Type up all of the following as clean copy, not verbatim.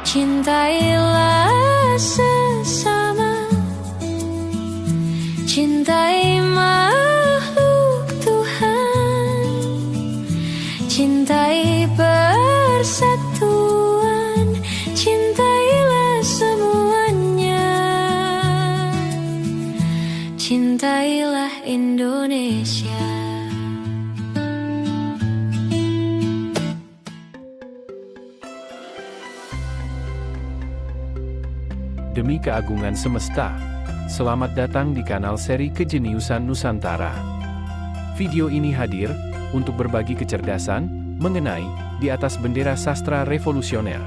Cintailah sesama, cintai makhluk Tuhan, cintai persatuan, cintailah semuanya, cintailah Indonesia. Demi keagungan semesta, selamat datang di kanal seri Kejeniusan Nusantara. Video ini hadir untuk berbagi kecerdasan mengenai di atas bendera sastra revolusioner.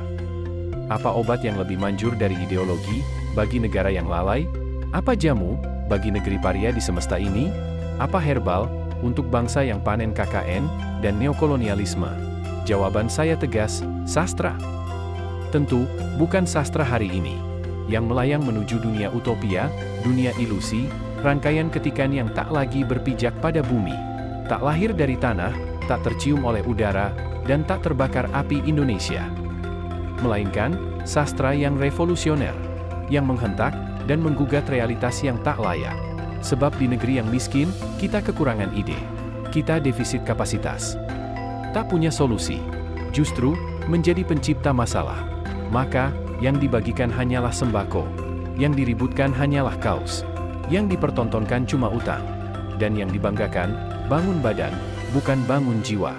Apa obat yang lebih manjur dari ideologi bagi negara yang lalai? Apa jamu bagi negeri paria di semesta ini? Apa herbal untuk bangsa yang panen KKN dan neokolonialisme? Jawaban saya tegas, sastra. Tentu, bukan sastra hari ini yang melayang menuju dunia utopia, dunia ilusi, rangkaian ketikan yang tak lagi berpijak pada bumi, tak lahir dari tanah, tak tercium oleh udara, dan tak terbakar api Indonesia. Melainkan, sastra yang revolusioner, yang menghentak dan menggugat realitas yang tak layak. Sebab di negeri yang miskin, kita kekurangan ide, kita defisit kapasitas, tak punya solusi, justru menjadi pencipta masalah. Maka, yang dibagikan hanyalah sembako, yang diributkan hanyalah kaos, yang dipertontonkan cuma utang, dan yang dibanggakan, bangun badan, bukan bangun jiwa.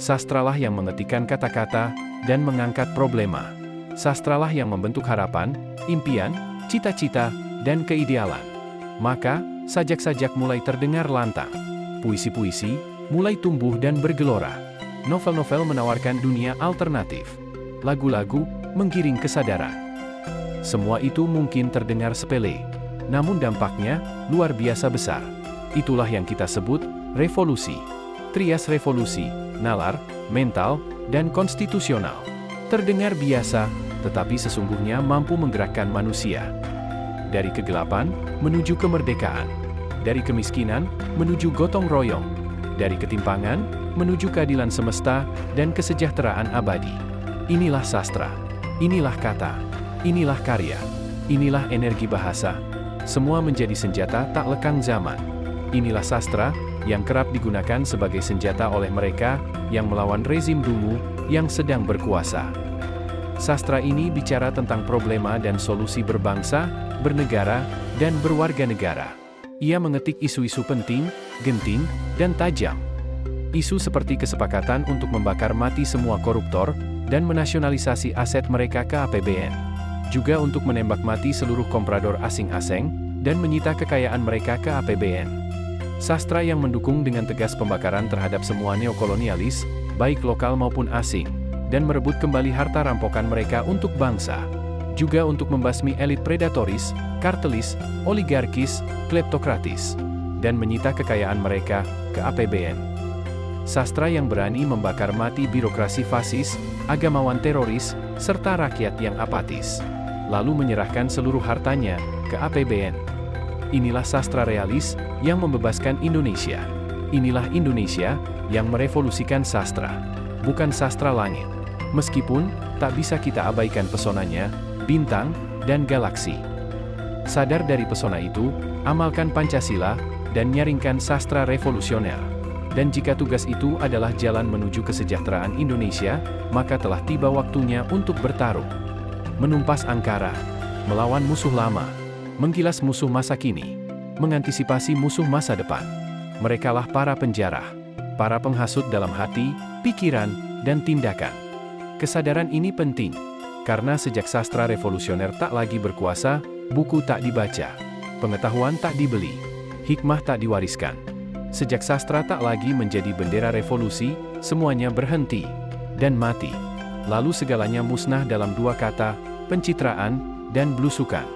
Sastralah yang mengetikkan kata-kata, dan mengangkat problema. Sastralah yang membentuk harapan, impian, cita-cita, dan keidealan. Maka, sajak-sajak mulai terdengar lantang. Puisi-puisi mulai tumbuh dan bergelora. Novel-novel menawarkan dunia alternatif. Lagu-lagu menggiring kesadaran. Semua itu mungkin terdengar sepele, namun dampaknya luar biasa besar. Itulah yang kita sebut revolusi. Trias revolusi, nalar, mental, dan konstitusional. Terdengar biasa, tetapi sesungguhnya mampu menggerakkan manusia. Dari kegelapan menuju kemerdekaan. Dari kemiskinan menuju gotong royong. Dari ketimpangan menuju keadilan semesta dan kesejahteraan abadi. Inilah sastra. Inilah kata, inilah karya, inilah energi bahasa. Semua menjadi senjata tak lekang zaman. Inilah sastra yang kerap digunakan sebagai senjata oleh mereka yang melawan rezim dungu yang sedang berkuasa. Sastra ini bicara tentang problema dan solusi berbangsa, bernegara, dan berwarga negara. Ia mengetik isu-isu penting, genting, dan tajam. Isu seperti kesepakatan untuk membakar mati semua koruptor, dan menasionalisasi aset mereka ke APBN. Juga untuk menembak mati seluruh komprador asing-asing, dan menyita kekayaan mereka ke APBN. Sastra yang mendukung dengan tegas pembakaran terhadap semua neokolonialis, baik lokal maupun asing, dan merebut kembali harta rampokan mereka untuk bangsa. Juga untuk membasmi elit predatoris, kartelis, oligarkis, kleptokratis, dan menyita kekayaan mereka ke APBN. Sastra yang berani membakar mati birokrasi fasis, agamawan teroris, serta rakyat yang apatis. Lalu menyerahkan seluruh hartanya ke APBN. Inilah sastra realis yang membebaskan Indonesia. Inilah Indonesia yang merevolusikan sastra. Bukan sastra langit. Meskipun tak bisa kita abaikan pesonanya, bintang, dan galaksi. Sadar dari pesona itu, amalkan Pancasila, dan nyaringkan sastra revolusioner. Dan jika tugas itu adalah jalan menuju kesejahteraan Indonesia, maka telah tiba waktunya untuk bertarung. Menumpas angkara, melawan musuh lama, menggilas musuh masa kini, mengantisipasi musuh masa depan. Merekalah para penjarah, para penghasut dalam hati, pikiran, dan tindakan. Kesadaran ini penting, karena sejak sastra revolusioner tak lagi berkuasa, buku tak dibaca, pengetahuan tak dibeli, hikmah tak diwariskan. Sejak sastra tak lagi menjadi bendera revolusi, semuanya berhenti dan mati. Lalu segalanya musnah dalam dua kata, pencitraan dan blusukan.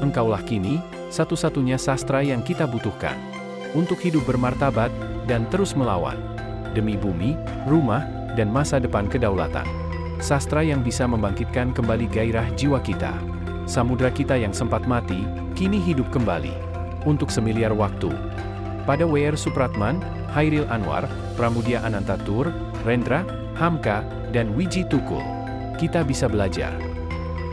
Engkaulah kini satu-satunya sastra yang kita butuhkan untuk hidup bermartabat dan terus melawan demi bumi, rumah, dan masa depan kedaulatan. Sastra yang bisa membangkitkan kembali gairah jiwa kita. Samudra kita yang sempat mati, kini hidup kembali untuk semiliar waktu. Pada W.R. Supratman, Hairil Anwar, Pramudia Anantatur, Rendra, Hamka, dan Wiji Tukul, kita bisa belajar.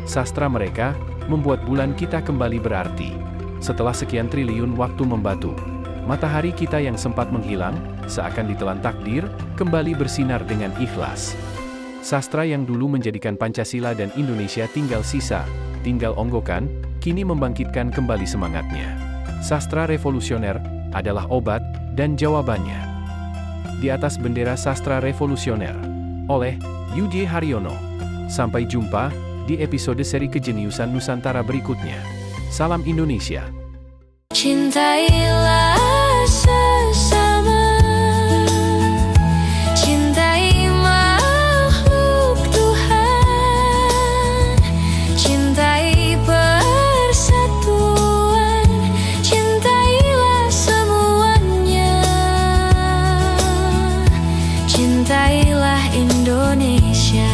Sastra mereka membuat bulan kita kembali berarti. Setelah sekian triliun waktu membatu, matahari kita yang sempat menghilang, seakan ditelan takdir, kembali bersinar dengan ikhlas. Sastra yang dulu menjadikan Pancasila dan Indonesia tinggal sisa, tinggal onggokan, kini membangkitkan kembali semangatnya. Sastra revolusioner adalah obat dan jawabannya. Di atas bendera sastra revolusioner, oleh Yudhye Haryono. Sampai jumpa di episode seri Kejeniusan Nusantara berikutnya. Salam Indonesia. Cintailah sesama, cintai makhluk Tuhan, cintai persatuan, cintailah semuanya, cintailah Indonesia.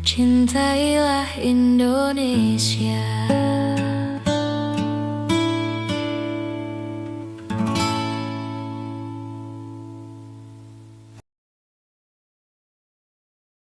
Cintailah Indonesia.